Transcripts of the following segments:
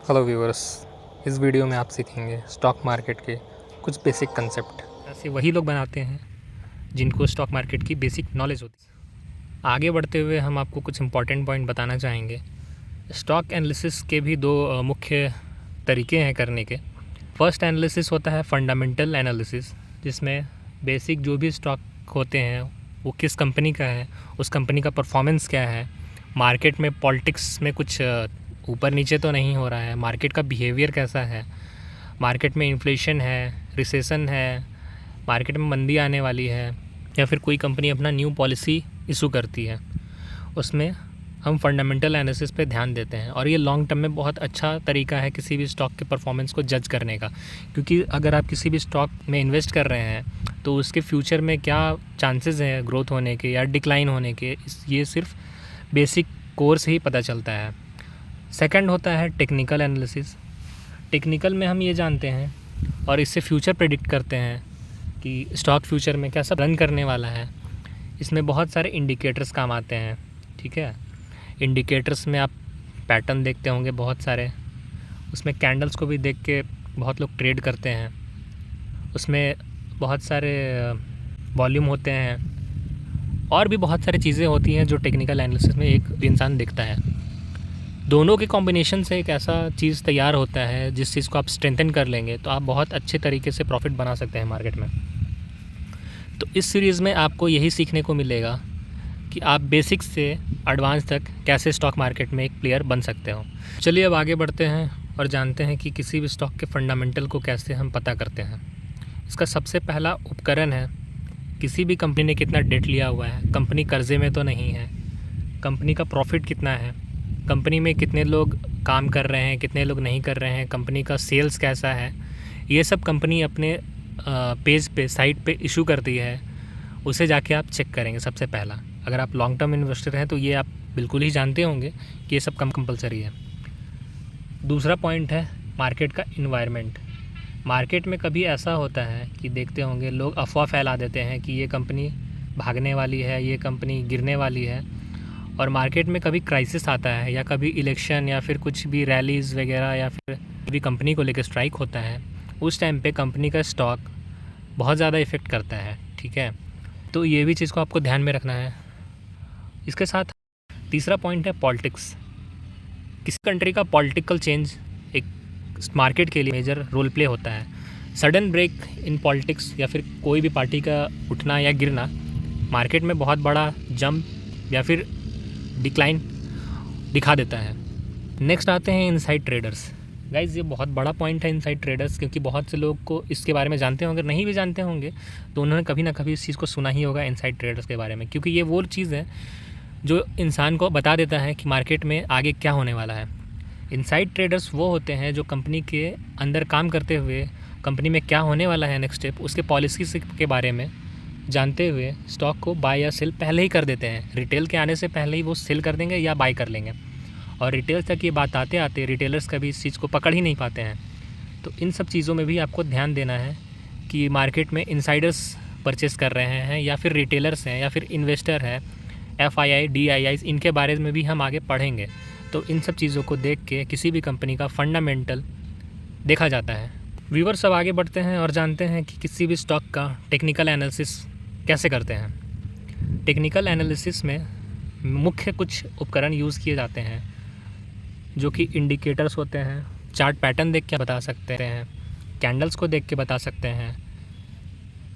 Hello viewers, इस video में आप सीखेंगे स्टॉक मार्केट के कुछ बेसिक कंसेप्ट। ऐसे वही लोग बनाते हैं जिनको स्टॉक मार्केट की बेसिक नॉलेज होती है। आगे बढ़ते हुए हम आपको कुछ इंपॉर्टेंट पॉइंट बताना चाहेंगे। स्टॉक एनालिसिस के भी दो मुख्य तरीके हैं करने के। फर्स्ट एनालिसिस होता है फंडामेंटल एनालिसिस, जिसमें बेसिक जो भी स्टॉक होते हैं वो किस कंपनी का है, उस कंपनी का परफॉर्मेंस क्या है, मार्केट में पॉलिटिक्स में कुछ ऊपर नीचे तो नहीं हो रहा है, मार्केट का बिहेवियर कैसा है, मार्केट में इन्फ्लेशन है, रिसेशन है, मार्केट में मंदी आने वाली है, या फिर कोई कंपनी अपना न्यू पॉलिसी इशू करती है, उसमें हम फंडामेंटल एनालिसिस पे ध्यान देते हैं। और ये लॉन्ग टर्म में बहुत अच्छा तरीका है किसी भी स्टॉक के परफॉर्मेंस को जज करने का, क्योंकि अगर आप किसी भी स्टॉक में इन्वेस्ट कर रहे हैं तो उसके फ्यूचर में क्या चांसेस हैं ग्रोथ होने के या डिक्लाइन होने के, ये सिर्फ बेसिक कोर से ही पता चलता है। सेकंड होता है टेक्निकल एनालिसिस। टेक्निकल में हम ये जानते हैं और इससे फ्यूचर प्रेडिक्ट करते हैं कि स्टॉक फ्यूचर में कैसा रन करने वाला है। इसमें बहुत सारे इंडिकेटर्स काम आते हैं, ठीक है। इंडिकेटर्स में आप पैटर्न देखते होंगे बहुत सारे, उसमें कैंडल्स को भी देख के बहुत लोग ट्रेड करते हैं। उसमें बहुत सारे वॉल्यूम होते हैं और भी बहुत सारी चीज़ें होती हैं जो टेक्निकल एनालिसिस में एक इंसान देखता है। दोनों के कॉम्बिनेशन से एक ऐसा चीज़ तैयार होता है जिस चीज़ को आप स्ट्रेंथन कर लेंगे तो आप बहुत अच्छे तरीके से प्रॉफिट बना सकते हैं मार्केट में। तो इस सीरीज़ में आपको यही सीखने को मिलेगा कि आप बेसिक्स से एडवांस तक कैसे स्टॉक मार्केट में एक प्लेयर बन सकते हो। चलिए अब आगे बढ़ते हैं और जानते हैं कि किसी भी स्टॉक के फंडामेंटल को कैसे हम पता करते हैं। इसका सबसे पहला उपकरण है किसी भी कंपनी ने कितना डेट लिया हुआ है, कंपनी कर्जे में तो नहीं है, कंपनी का प्रॉफिट कितना है, कंपनी में कितने लोग काम कर रहे हैं, कितने लोग नहीं कर रहे हैं, कंपनी का सेल्स कैसा है। ये सब कंपनी अपने पेज पे साइट पे इशू करती है, उसे जाके आप चेक करेंगे सबसे पहला। अगर आप लॉन्ग टर्म इन्वेस्टर हैं तो ये आप बिल्कुल ही जानते होंगे कि ये सब कंपलसरी है। दूसरा पॉइंट है मार्केट का इन्वायरमेंट। मार्केट में कभी ऐसा होता है कि देखते होंगे लोग अफवाह फैला देते हैं कि ये कंपनी भागने वाली है, ये कंपनी गिरने वाली है, और मार्केट में कभी क्राइसिस आता है या कभी इलेक्शन या फिर कुछ भी रैलीज़ वगैरह या फिर कभी कंपनी को लेकर स्ट्राइक होता है, उस टाइम पे कंपनी का स्टॉक बहुत ज़्यादा इफ़ेक्ट करता है, ठीक है। तो ये भी चीज़ को आपको ध्यान में रखना है। इसके साथ तीसरा पॉइंट है पॉलिटिक्स। किसी कंट्री का पॉलिटिकल चेंज एक मार्केट के लिए मेजर रोल प्ले होता है। सडन ब्रेक इन पॉलिटिक्स या फिर कोई भी पार्टी का उठना या गिरना मार्केट में बहुत बड़ा जंप या फिर डिक्लाइन दिखा देता है। नेक्स्ट आते हैं इनसाइड ट्रेडर्स। गाइज़ ये बहुत बड़ा पॉइंट है इनसाइड ट्रेडर्स, क्योंकि बहुत से लोग को इसके बारे में जानते होंगे, नहीं भी जानते होंगे तो उन्होंने कभी ना कभी इस चीज़ को सुना ही होगा इनसाइड ट्रेडर्स के बारे में, क्योंकि ये वो चीज़ है जो इंसान को बता देता है कि मार्केट में आगे क्या होने वाला है। इनसाइड ट्रेडर्स वो होते हैं जो कंपनी के अंदर काम करते हुए कंपनी में क्या होने वाला है नेक्स्ट स्टेप, उसके पॉलिसी के बारे में जानते हुए स्टॉक को बाय या सेल पहले ही कर देते हैं। रिटेल के आने से पहले ही वो सेल कर देंगे या बाय कर लेंगे, और रिटेल तक ये बात आते आते रिटेलर्स कभी इस चीज़ को पकड़ ही नहीं पाते हैं। तो इन सब चीज़ों में भी आपको ध्यान देना है कि मार्केट में इनसाइडर्स परचेस कर रहे हैं या फिर रिटेलर्स हैं या फिर इन्वेस्टर हैं, FII, DIIs, इनके बारे में भी हम आगे पढ़ेंगे। तो इन सब चीज़ों को देख के किसी भी कंपनी का फंडामेंटल देखा जाता है। व्यूअर्स अब आगे बढ़ते हैं और जानते हैं कि किसी भी स्टॉक का टेक्निकल एनालिसिस कैसे करते हैं। टेक्निकल एनालिसिस में मुख्य कुछ उपकरण यूज़ किए जाते हैं जो कि इंडिकेटर्स होते हैं। चार्ट पैटर्न देख के बता सकते हैं, कैंडल्स को देख के बता सकते हैं,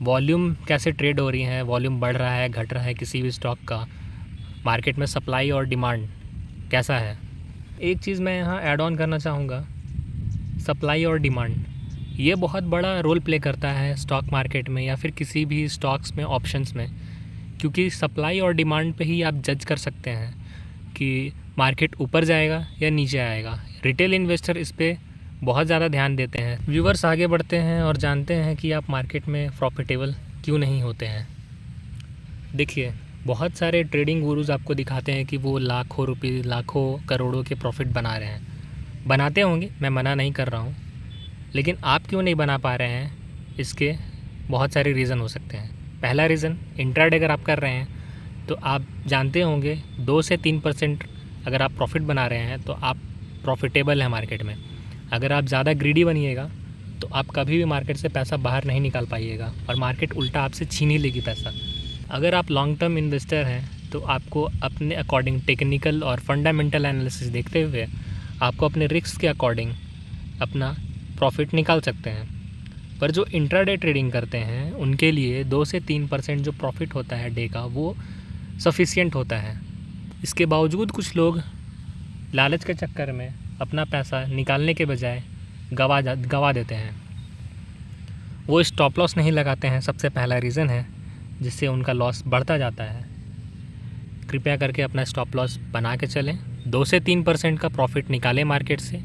वॉल्यूम कैसे ट्रेड हो रही है, वॉल्यूम बढ़ रहा है घट रहा है किसी भी स्टॉक का, मार्केट में सप्लाई और डिमांड कैसा है। एक चीज़ मैं यहाँ ऐड ऑन करना चाहूँगा, सप्लाई और डिमांड ये बहुत बड़ा रोल प्ले करता है स्टॉक मार्केट में या फिर किसी भी स्टॉक्स में, ऑप्शंस में, क्योंकि सप्लाई और डिमांड पे ही आप जज कर सकते हैं कि मार्केट ऊपर जाएगा या नीचे आएगा। रिटेल इन्वेस्टर इस पे बहुत ज़्यादा ध्यान देते हैं। व्यूवर्स आगे बढ़ते हैं और जानते हैं कि आप मार्केट में प्रॉफिटेबल क्यों नहीं होते हैं। देखिए बहुत सारे ट्रेडिंग गुरुज आपको दिखाते हैं कि वो लाखों रुपये, लाखों करोड़ों के प्रॉफिट बना रहे हैं। बनाते होंगे, मैं मना नहीं कर रहा हूँ, लेकिन आप क्यों नहीं बना पा रहे हैं, इसके बहुत सारे रीज़न हो सकते हैं। पहला रीज़न, इंट्राडे अगर आप कर रहे हैं तो आप जानते होंगे 2 से 3% अगर आप प्रॉफिट बना रहे हैं तो आप प्रॉफिटेबल हैं मार्केट में। अगर आप ज़्यादा ग्रीडी बनिएगा तो आप कभी भी मार्केट से पैसा बाहर नहीं निकाल पाइएगा और मार्केट उल्टा आपसे छीन ही लेगी पैसा। अगर आप लॉन्ग टर्म इन्वेस्टर हैं तो आपको अपने अकॉर्डिंग टेक्निकल और फंडामेंटल एनालिसिस देखते हुए आपको अपने रिस्क के अकॉर्डिंग अपना प्रॉफिट निकाल सकते हैं। पर जो इंट्राडे ट्रेडिंग करते हैं उनके लिए 2 से 3% जो प्रॉफिट होता है डे का वो सफिशिएंट होता है। इसके बावजूद कुछ लोग लालच के चक्कर में अपना पैसा निकालने के बजाय गवा देते हैं। वो स्टॉप लॉस नहीं लगाते हैं, सबसे पहला रीज़न है जिससे उनका लॉस बढ़ता जाता है। कृपया करके अपना स्टॉप लॉस बना के चलें, 2 से 3% का प्रॉफिट निकालें मार्केट से,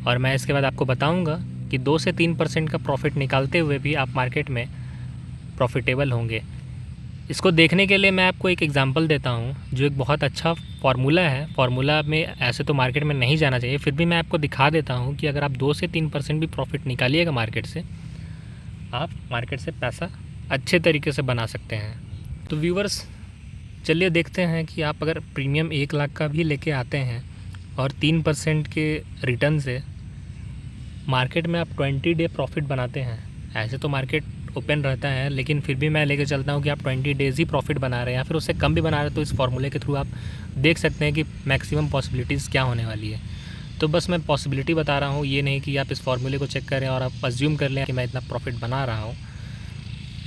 और मैं इसके बाद आपको बताऊंगा कि 2 से 3% का प्रॉफिट निकालते हुए भी आप मार्केट में प्रॉफिटेबल होंगे। इसको देखने के लिए मैं आपको एक एग्जांपल देता हूं जो एक बहुत अच्छा फार्मूला है। फार्मूला में ऐसे तो मार्केट में नहीं जाना चाहिए, फिर भी मैं आपको दिखा देता हूं कि अगर आप 2 से 3% भी प्रॉफिट निकालिएगा मार्केट से, आप मार्केट से पैसा अच्छे तरीके से बना सकते हैं। तो व्यूवर्स चलिए देखते हैं कि आप अगर प्रीमियम 1 लाख का भी लेके आते हैं और 3% के रिटर्न से मार्केट में आप 20 डे प्रॉफिट बनाते हैं। ऐसे तो मार्केट ओपन रहता है, लेकिन फिर भी मैं लेके चलता हूँ कि आप 20 डेज़ ही प्रॉफिट बना रहे हैं या फिर उससे कम भी बना रहे हैं, तो इस फार्मूले के थ्रू आप देख सकते हैं कि मैक्सिमम पॉसिबिलिटीज़ क्या होने वाली है। तो बस मैं पॉसिबिलिटी बता रहा हूँ, ये नहीं कि आप इस फार्मूले को चेक करें और आप अज्यूम कर लें कि मैं इतना प्रॉफिट बना रहा हूँ।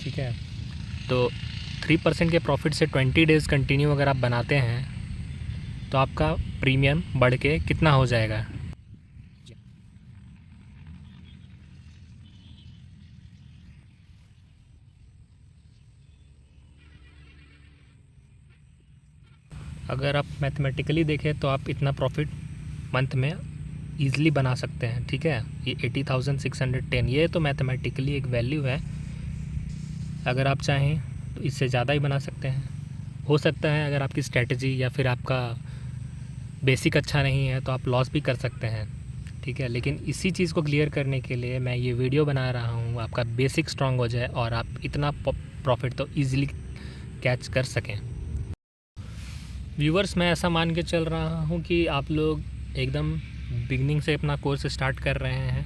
ठीक है, तो 3% के प्रॉफिट से 20 डेज़ कंटिन्यू अगर आप बनाते हैं तो आपका प्रीमियम बढ़ के कितना हो जाएगा। अगर आप मैथमेटिकली देखें तो आप इतना प्रॉफिट मंथ में ईज़िली बना सकते हैं। ठीक है, ये 80,610 ये तो मैथमेटिकली एक वैल्यू है। अगर आप चाहें तो इससे ज़्यादा ही बना सकते हैं। हो सकता है अगर आपकी स्ट्रेटजी या फिर आपका बेसिक अच्छा नहीं है तो आप लॉस भी कर सकते हैं। ठीक है, लेकिन इसी चीज़ को क्लियर करने के लिए मैं ये वीडियो बना रहा हूँ, आपका बेसिक स्ट्रॉन्ग हो जाए और आप इतना प्रॉफिट तो ईज़िली कैच कर सकें। व्यूवर्स मैं ऐसा मान के चल रहा हूँ कि आप लोग एकदम बिगनिंग से अपना कोर्स स्टार्ट कर रहे हैं।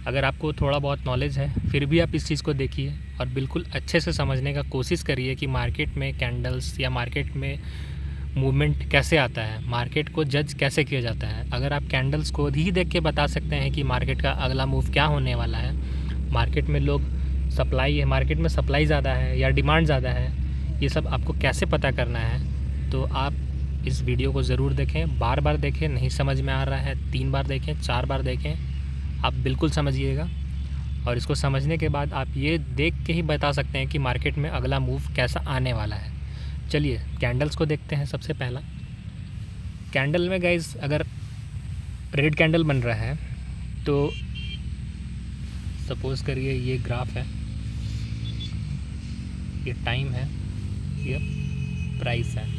अगर आपको थोड़ा बहुत नॉलेज है फिर भी आप इस चीज़ को देखिए और बिल्कुल अच्छे से समझने का कोशिश करिए कि मार्केट में कैंडल्स या मार्केट में मूवमेंट कैसे आता है, मार्केट को जज कैसे किया जाता है। अगर आप कैंडल्स को ही देख के बता सकते हैं कि मार्केट का अगला मूव क्या होने वाला है, मार्केट में लोग सप्लाई है, मार्केट में सप्लाई ज़्यादा है या डिमांड ज़्यादा है, ये सब आपको कैसे पता करना है, तो आप इस वीडियो को ज़रूर देखें, बार बार देखें। नहीं समझ में आ रहा है 3 बार देखें, 4 बार देखें, आप बिल्कुल समझिएगा। और इसको समझने के बाद आप ये देख के ही बता सकते हैं कि मार्केट में अगला मूव कैसा आने वाला है। चलिए कैंडल्स को देखते हैं। सबसे पहला कैंडल में गाइस अगर रेड कैंडल बन रहा है तो सपोज़ करिए ये ग्राफ है, ये टाइम है, ये प्राइस है।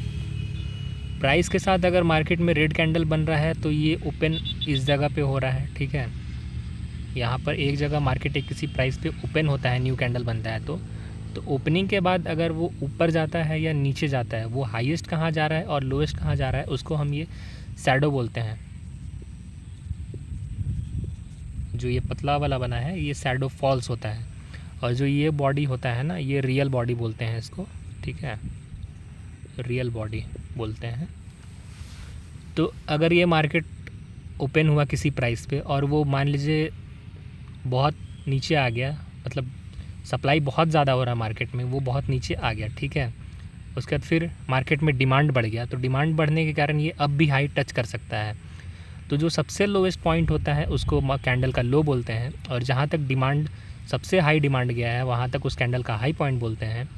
प्राइस के साथ अगर मार्केट में रेड कैंडल बन रहा है तो ये ओपन इस जगह पे हो रहा है। ठीक है, यहाँ पर एक जगह मार्केट एक किसी प्राइस पे ओपन होता है, न्यू कैंडल बनता है तो ओपनिंग के बाद अगर वो ऊपर जाता है या नीचे जाता है, वो हाईएस्ट कहाँ जा रहा है और लोएस्ट कहाँ जा रहा है, उसको हम ये शैडो बोलते हैं। जो ये पतला वाला बना है ये शैडो फॉल्स होता है, और जो ये बॉडी होता है ना, ये रियल बॉडी बोलते हैं इसको। ठीक है, रियल बॉडी बोलते हैं। तो अगर ये मार्केट ओपन हुआ किसी प्राइस पे और वो मान लीजिए बहुत नीचे आ गया, मतलब सप्लाई बहुत ज़्यादा हो रहा है मार्केट में, वो बहुत नीचे आ गया। ठीक है, उसके बाद फिर मार्केट में डिमांड बढ़ गया, तो डिमांड बढ़ने के कारण ये अब भी हाई टच कर सकता है। तो जो सबसे लोवेस्ट पॉइंट होता है उसको कैंडल का लो बोलते हैं, और जहाँ तक डिमांड सबसे हाई डिमांड गया है वहाँ तक उस कैंडल का हाई पॉइंट बोलते हैं।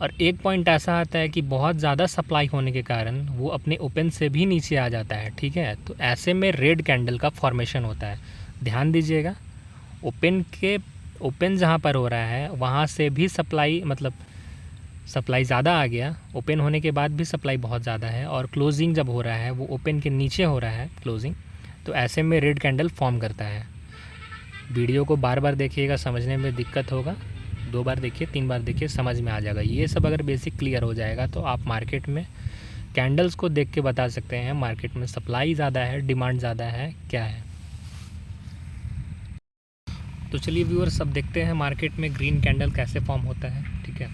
और एक पॉइंट ऐसा आता है कि बहुत ज़्यादा सप्लाई होने के कारण वो अपने ओपन से भी नीचे आ जाता है। ठीक है, तो ऐसे में रेड कैंडल का फॉर्मेशन होता है। ध्यान दीजिएगा, ओपन जहाँ पर हो रहा है वहाँ से भी सप्लाई, मतलब सप्लाई ज़्यादा आ गया, ओपन होने के बाद भी सप्लाई बहुत ज़्यादा है, और क्लोजिंग जब हो रहा है वो ओपन के नीचे हो रहा है क्लोजिंग, तो ऐसे में रेड कैंडल फॉर्म करता है। वीडियो को बार बार देखिएगा, समझने में दिक्कत होगा, 2 बार देखिए, 3 बार देखिए, समझ में आ जाएगा। ये सब अगर बेसिक क्लियर हो जाएगा तो आप मार्केट में कैंडल्स को देख के बता सकते हैं मार्केट में सप्लाई ज़्यादा है, डिमांड ज़्यादा है, क्या है। तो चलिए व्यूअर्स, अब देखते हैं मार्केट में ग्रीन कैंडल कैसे फॉर्म होता है। ठीक है,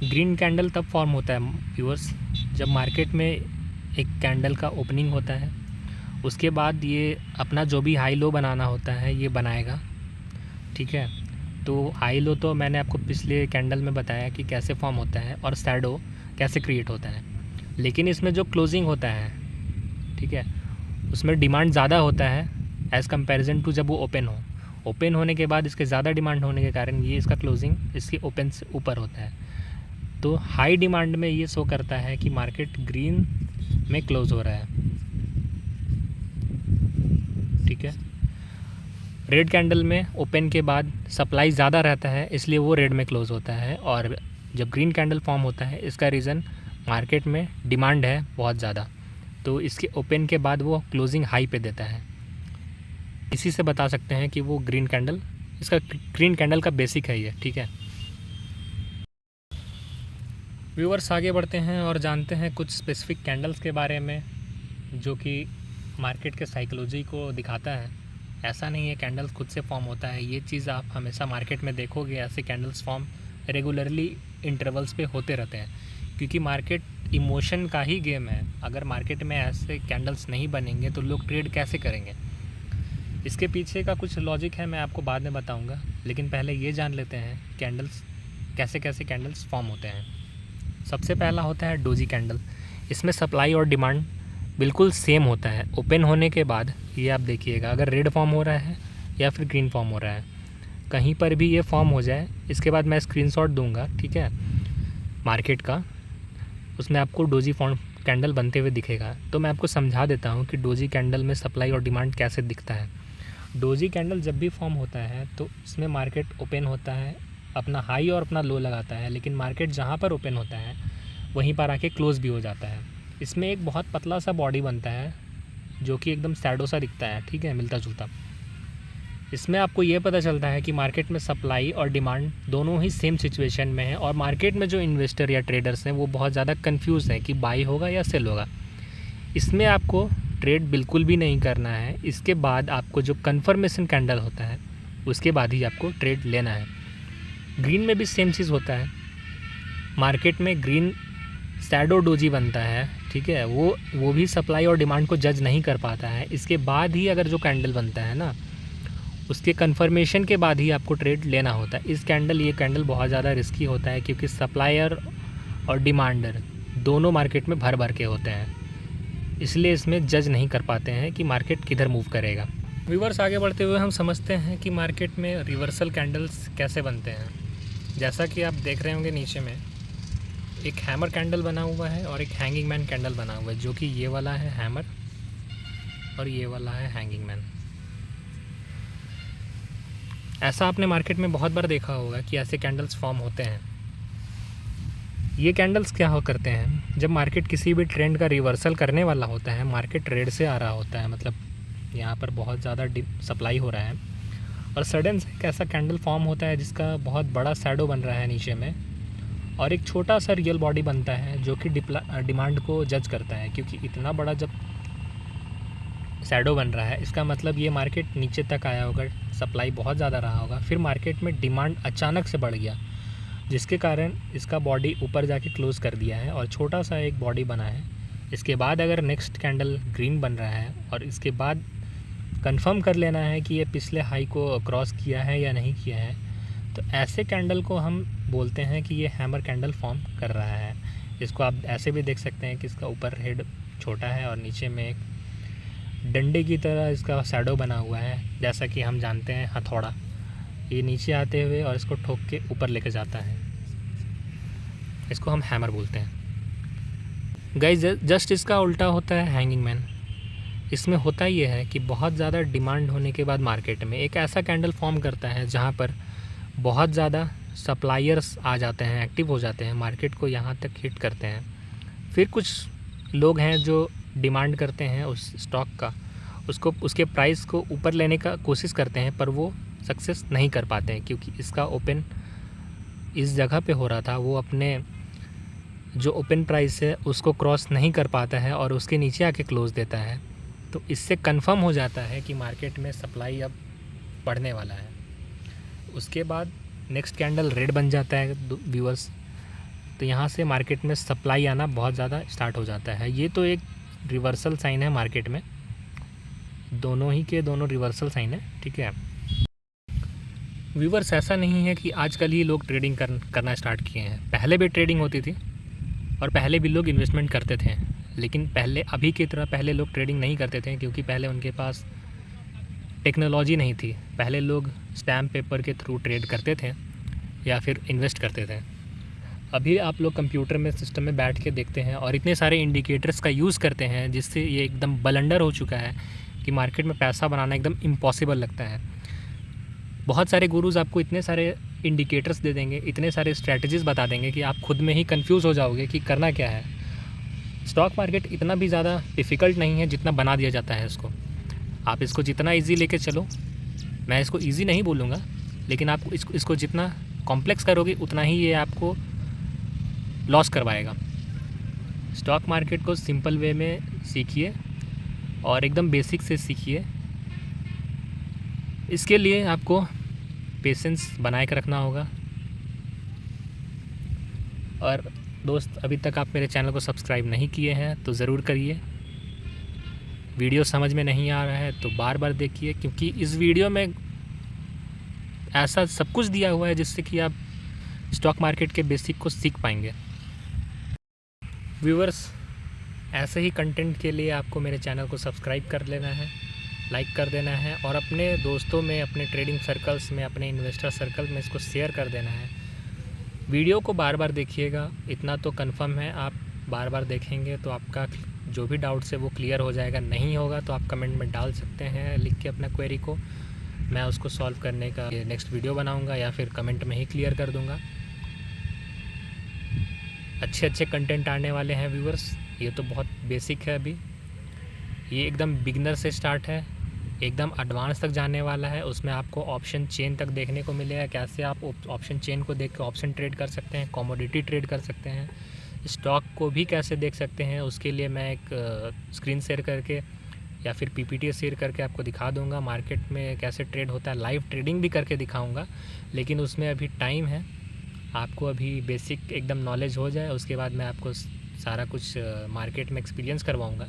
ग्रीन कैंडल तब फॉर्म होता है व्यूअर्स जब मार्केट में एक कैंडल का ओपनिंग होता है, उसके बाद ये अपना जो भी हाई लो बनाना होता है ये बनाएगा। ठीक है, तो हाई लो तो मैंने आपको पिछले कैंडल में बताया कि कैसे फॉर्म होता है और शैडो कैसे क्रिएट होता है, लेकिन इसमें जो क्लोजिंग होता है, ठीक है, उसमें डिमांड ज़्यादा होता है एज़ कंपैरिजन टू जब वो ओपन होने के बाद इसके ज़्यादा डिमांड होने के कारण ये इसका क्लोजिंग इसके ओपन से ऊपर होता है। तो हाई डिमांड में ये शो करता है कि मार्केट ग्रीन में क्लोज़ हो रहा है। ठीक है, रेड कैंडल में ओपन के बाद सप्लाई ज़्यादा रहता है इसलिए वो रेड में क्लोज़ होता है, और जब ग्रीन कैंडल फॉर्म होता है इसका रीज़न मार्केट में डिमांड है बहुत ज़्यादा, तो इसके ओपन के बाद वो क्लोजिंग हाई पे देता है। इसी से बता सकते हैं कि वो ग्रीन कैंडल, इसका ग्रीन कैंडल का बेसिक है ये। ठीक है व्यूअर्स, आगे बढ़ते हैं और जानते हैं कुछ स्पेसिफिक कैंडल्स के बारे में जो कि मार्केट के साइकोलॉजी को दिखाता है। ऐसा नहीं है कैंडल्स खुद से फॉर्म होता है, ये चीज़ आप हमेशा मार्केट में देखोगे, ऐसे कैंडल्स फॉर्म रेगुलरली इंटरवल्स पे होते रहते हैं, क्योंकि मार्केट इमोशन का ही गेम है। अगर मार्केट में ऐसे कैंडल्स नहीं बनेंगे तो लोग ट्रेड कैसे करेंगे? इसके पीछे का कुछ लॉजिक है, मैं आपको बाद में बताऊंगा, लेकिन पहले ये जान लेते हैं कैंडल्स कैसे कैसे कैंडल्स फॉर्म होते हैं। सबसे पहला होता है डोजी कैंडल। इसमें सप्लाई और डिमांड बिल्कुल सेम होता है। ओपन होने के बाद ये आप देखिएगा, अगर रेड फॉर्म हो रहा है या फिर ग्रीन फॉर्म हो रहा है, कहीं पर भी ये फॉर्म हो जाए, इसके बाद मैं स्क्रीनशॉट दूंगा, ठीक है, मार्केट का, उसमें आपको डोजी फॉर्म कैंडल बनते हुए दिखेगा। तो मैं आपको समझा देता हूँ कि डोजी कैंडल में सप्लाई और डिमांड कैसे दिखता है। डोजी कैंडल जब भी फॉर्म होता है तो इसमें मार्केट ओपन होता है, अपना हाई और अपना लो लगाता है, लेकिन मार्केट जहाँ पर ओपन होता है वहीं पर आके क्लोज़ भी हो जाता है। इसमें एक बहुत पतला सा बॉडी बनता है जो कि एकदम शैडो सा दिखता है, ठीक है, मिलता जुलता। इसमें आपको ये पता चलता है कि मार्केट में सप्लाई और डिमांड दोनों ही सेम सिचुएशन में है, और मार्केट में जो इन्वेस्टर या ट्रेडर्स हैं वो बहुत ज़्यादा कंफ्यूज हैं कि बाई होगा या सेल होगा। इसमें आपको ट्रेड बिल्कुल भी नहीं करना है। इसके बाद आपको जो कन्फर्मेशन कैंडल होता है उसके बाद ही आपको ट्रेड लेना है। ग्रीन में भी सेम चीज़ होता है। मार्केट में ग्रीन शैडो डोजी बनता है, ठीक है, वो भी सप्लाई और डिमांड को जज नहीं कर पाता है। इसके बाद ही अगर जो कैंडल बनता है ना, उसके कन्फर्मेशन के बाद ही आपको ट्रेड लेना होता है। ये कैंडल बहुत ज़्यादा रिस्की होता है क्योंकि सप्लायर और डिमांडर दोनों मार्केट में भर भर के होते हैं, इसलिए इसमें जज नहीं कर पाते हैं कि मार्केट किधर मूव करेगा। व्यूअर्स, आगे बढ़ते हुए हम समझते हैं कि मार्केट में रिवर्सल कैंडल्स कैसे बनते हैं। जैसा कि आप देख रहे होंगे नीचे में एक हैमर कैंडल बना हुआ है और एक हैंगिंग मैन कैंडल बना हुआ है, जो कि ये वाला है हैमर और ये वाला है हैंगिंग मैन। ऐसा आपने मार्केट में बहुत बार देखा होगा कि ऐसे कैंडल्स फॉर्म होते हैं। ये कैंडल्स क्या हो करते हैं, जब मार्केट किसी भी ट्रेंड का रिवर्सल करने वाला होता है, मार्केट रेड से आ रहा होता है, मतलब यहाँ पर बहुत ज़्यादा सप्लाई हो रहा है, और सडन से एक ऐसा कैंडल फॉर्म होता है जिसका बहुत बड़ा शैडो बन रहा है नीचे में, और एक छोटा सा रियल बॉडी बनता है जो कि डिमांड को जज करता है। क्योंकि इतना बड़ा जब शैडो बन रहा है, इसका मतलब ये मार्केट नीचे तक आया होगा, सप्लाई बहुत ज़्यादा रहा होगा, फिर मार्केट में डिमांड अचानक से बढ़ गया, जिसके कारण इसका बॉडी ऊपर जाके क्लोज़ कर दिया है और छोटा सा एक बॉडी बना है। इसके बाद अगर नेक्स्ट कैंडल ग्रीन बन रहा है और इसके बाद कंफर्म कर लेना है कि ये पिछले हाई को क्रॉस किया है या नहीं किया है, तो ऐसे कैंडल को हम बोलते हैं कि ये हैमर कैंडल फॉर्म कर रहा है। इसको आप ऐसे भी देख सकते हैं कि इसका ऊपर हेड छोटा है और नीचे में एक डंडे की तरह इसका शैडो बना हुआ है, जैसा कि हम जानते हैं हथौड़ा, ये नीचे आते हुए और इसको ठोक के ऊपर लेके जाता है, इसको हम हैमर बोलते हैं। गाइस, जस्ट इसका उल्टा होता है हैंगिंग मैन। इसमें होता ये है कि बहुत ज़्यादा डिमांड होने के बाद मार्केट में एक ऐसा कैंडल फॉर्म करता है जहाँ पर बहुत ज़्यादा सप्लायर्स आ जाते हैं, एक्टिव हो जाते हैं, मार्केट को यहाँ तक हिट करते हैं। फिर कुछ लोग हैं जो डिमांड करते हैं उस स्टॉक का, उसके प्राइस को ऊपर लेने का कोशिश करते हैं, पर वो सक्सेस नहीं कर पाते हैं क्योंकि इसका ओपन इस जगह पे हो रहा था, वो अपने जो ओपन प्राइस है उसको क्रॉस नहीं कर पाता है और उसके नीचे आके क्लोज़ देता है। तो इससे कंफर्म हो जाता है कि मार्केट में सप्लाई अब बढ़ने वाला है। उसके बाद नेक्स्ट कैंडल रेड बन जाता है व्यूअर्स, तो यहाँ से मार्केट में सप्लाई आना बहुत ज़्यादा स्टार्ट हो जाता है। ये तो एक रिवर्सल साइन है मार्केट में, दोनों ही के दोनों रिवर्सल साइन है, ठीक है। व्यूअर्स ऐसा नहीं है कि आजकल ही लोग ट्रेडिंग करना स्टार्ट किए हैं, पहले भी ट्रेडिंग होती थी और पहले भी लोग इन्वेस्टमेंट करते थे, लेकिन पहले अभी की तरह पहले लोग ट्रेडिंग नहीं करते थे, क्योंकि पहले उनके पास टेक्नोलॉजी नहीं थी। पहले लोग स्टैम्प पेपर के थ्रू ट्रेड करते थे या फिर इन्वेस्ट करते थे। अभी आप लोग कंप्यूटर में सिस्टम में बैठ के देखते हैं और इतने सारे इंडिकेटर्स का यूज़ करते हैं, जिससे ये एकदम बलंडर हो चुका है कि मार्केट में पैसा बनाना एकदम इम्पॉसिबल लगता है। बहुत सारे गुरुज़ आपको इतने सारे इंडिकेटर्स दे देंगे, इतने सारे स्ट्रैटेजीज़ बता देंगे कि आप खुद में ही कंफ्यूज हो जाओगे कि करना क्या है। स्टॉक मार्केट इतना भी ज़्यादा डिफ़िकल्ट नहीं है जितना बना दिया जाता है इसको। आप इसको जितना इजी लेके चलो, मैं इसको इजी नहीं बोलूँगा, लेकिन आप इसको जितना कॉम्प्लेक्स करोगे उतना ही ये आपको लॉस करवाएगा। स्टॉक मार्केट को सिंपल वे में सीखिए और एकदम बेसिक से सीखिए। इसके लिए आपको पेशेंस बनाए कर रखना होगा। और दोस्त, अभी तक आप मेरे चैनल को सब्सक्राइब नहीं किए हैं तो ज़रूर करिए। वीडियो समझ में नहीं आ रहा है तो बार बार देखिए, क्योंकि इस वीडियो में ऐसा सब कुछ दिया हुआ है जिससे कि आप स्टॉक मार्केट के बेसिक को सीख पाएंगे। व्यूअर्स, ऐसे ही कंटेंट के लिए आपको मेरे चैनल को सब्सक्राइब कर लेना है, लाइक कर देना है और अपने दोस्तों में, अपने ट्रेडिंग सर्कल्स में, अपने इन्वेस्टर सर्कल में इसको शेयर कर देना है। वीडियो को बार बार देखिएगा, इतना तो कंफर्म है। आप बार बार देखेंगे तो आपका जो भी डाउट्स है वो क्लियर हो जाएगा। नहीं होगा तो आप कमेंट में डाल सकते हैं लिख के अपना क्वेरी को, मैं उसको सॉल्व करने का नेक्स्ट वीडियो बनाऊंगा या फिर कमेंट में ही क्लियर कर दूंगा। अच्छे अच्छे कंटेंट आने वाले हैं व्यूअर्स। ये तो बहुत बेसिक है, अभी ये एकदम बिगिनर से स्टार्ट है, एकदम एडवांस तक जाने वाला है। उसमें आपको ऑप्शन चेन तक देखने को मिलेगा, कैसे आप ऑप्शन चेन को देख के ऑप्शन ट्रेड कर सकते हैं, कमोडिटी ट्रेड कर सकते हैं, स्टॉक को भी कैसे देख सकते हैं। उसके लिए मैं एक स्क्रीन शेयर करके या फिर पीपीटी शेयर करके आपको दिखा दूंगा मार्केट में कैसे ट्रेड होता है। लाइव ट्रेडिंग भी करके दिखाऊंगा, लेकिन उसमें अभी टाइम है। आपको अभी बेसिक एकदम नॉलेज हो जाए, उसके बाद मैं आपको सारा कुछ मार्केट में एक्सपीरियंस करवाऊंगा।